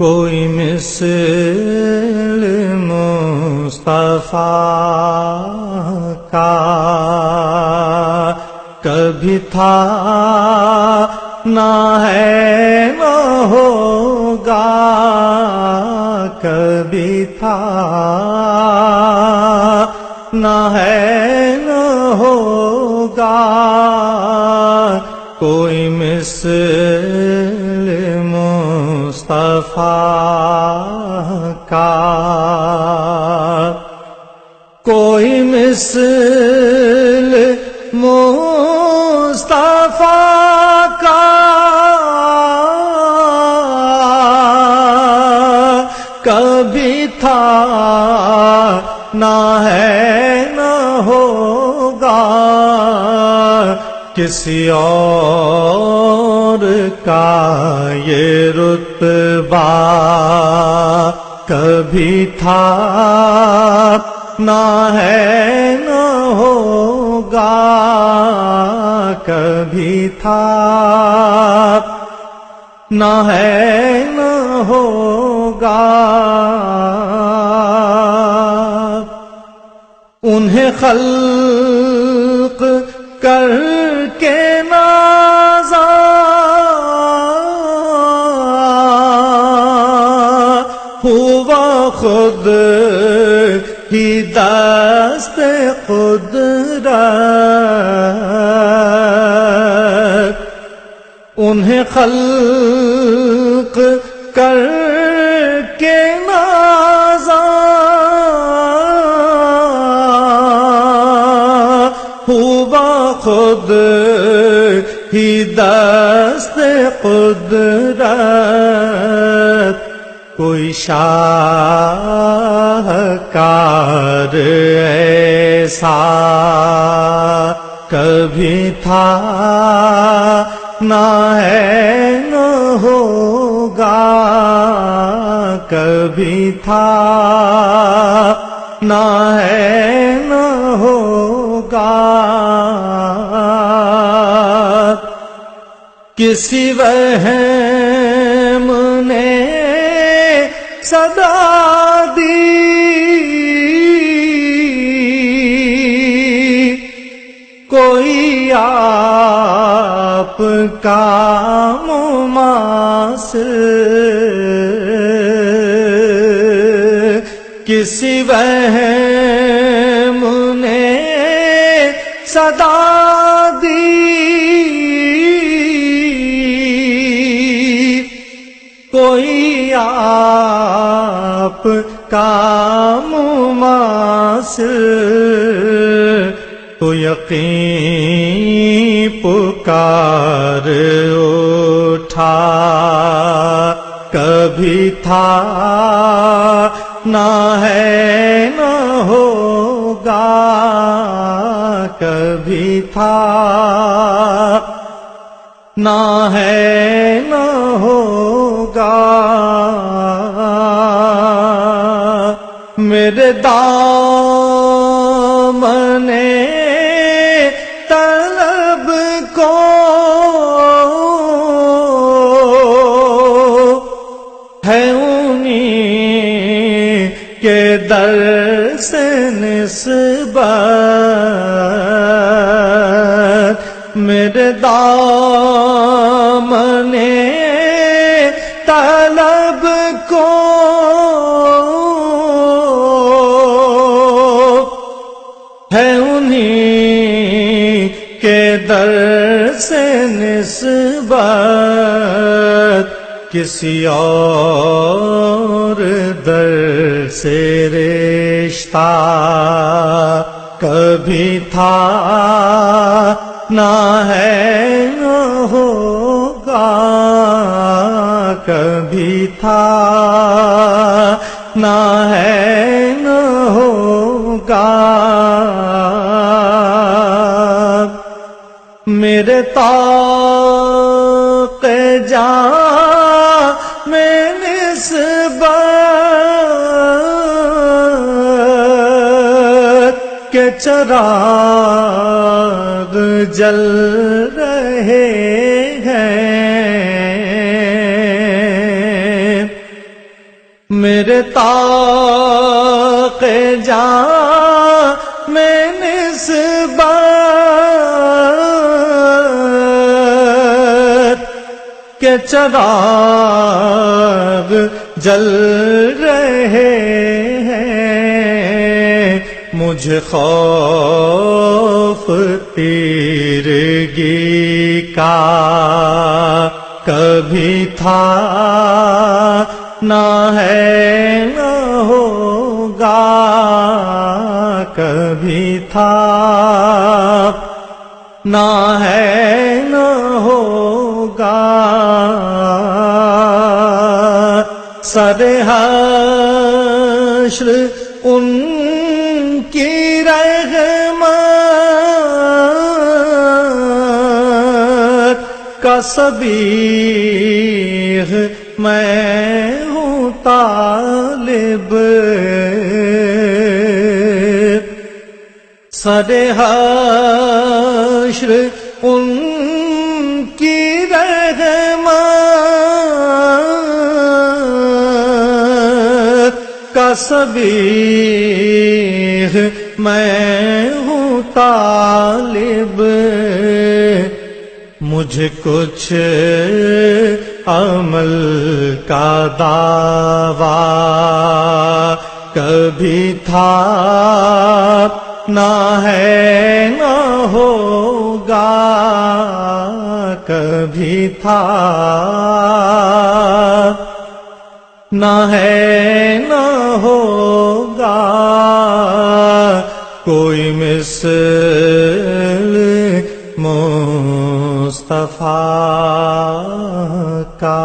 کوئی مثل مصطفیٰ کا کبھی تھا نہ ہے نہ ہوگا، کبھی تھا نہ ہے نہ ہوگا، کوئی مثل مصطفیٰ کا، کوئی مثل مصطفیٰ کا کبھی تھا نہ ہے نہ ہوگا، کسی اور کا یہ رتبہ کبھی تھا نہ ہے نہ ہوگا، کبھی تھا نہ ہے نہ ہوگا، انہیں خلق کر کے نازا ہوا خود ہی دست قدرت، انہیں خلق کر کے نازا ہوا خود ہی دست قدرت، کوئی شاہکار ایسا کبھی تھا نہ ہے نہ ہوگا، کبھی تھا نہ ہے نہ ہوگا، کسی وہم نے صدا دی کوئی آپ کا مماثل، کسی وہم نے صدا دی کوئی آپ کا مماثل، تو یقین پکار اٹھا کبھی تھا نہ ہے نہ ہوگا، کبھی تھا نہ ہے نہ ہوگا، میرے دامن طلب کو ہے انہیں کے در سے نسبت، میرے دامن طلب کو ہے انہیں کے در سے نسبت، کسی اور در سے رشتہ کبھی تھا نہ ہے نہ ہوگا، کبھی تھا نہ ہے نہ ہوگا، میرے طاق جاں میں نسبت کے چراغ جل رہے ہیں، میرے طاق جاں میں نسبت کے چراغ جل رہے ہیں، مجھے خوف تیرگی کا کبھی تھا نہ ہے نہ ہوگا، کبھی تھا نہ ہے نہ ہوگا، سر حشر ان کی رحمت کا سبیغ میں ہوں طالب، سر حشر ان کی رحمت کا سبیغ میں ہوں طالب، مجھے کچھ عمل کا دعویٰ کبھی تھا نہ ہے نہ ہوگا، کبھی تھا نہ ہے نہ ہوگا، کوئی مثل مصطفیٰ کا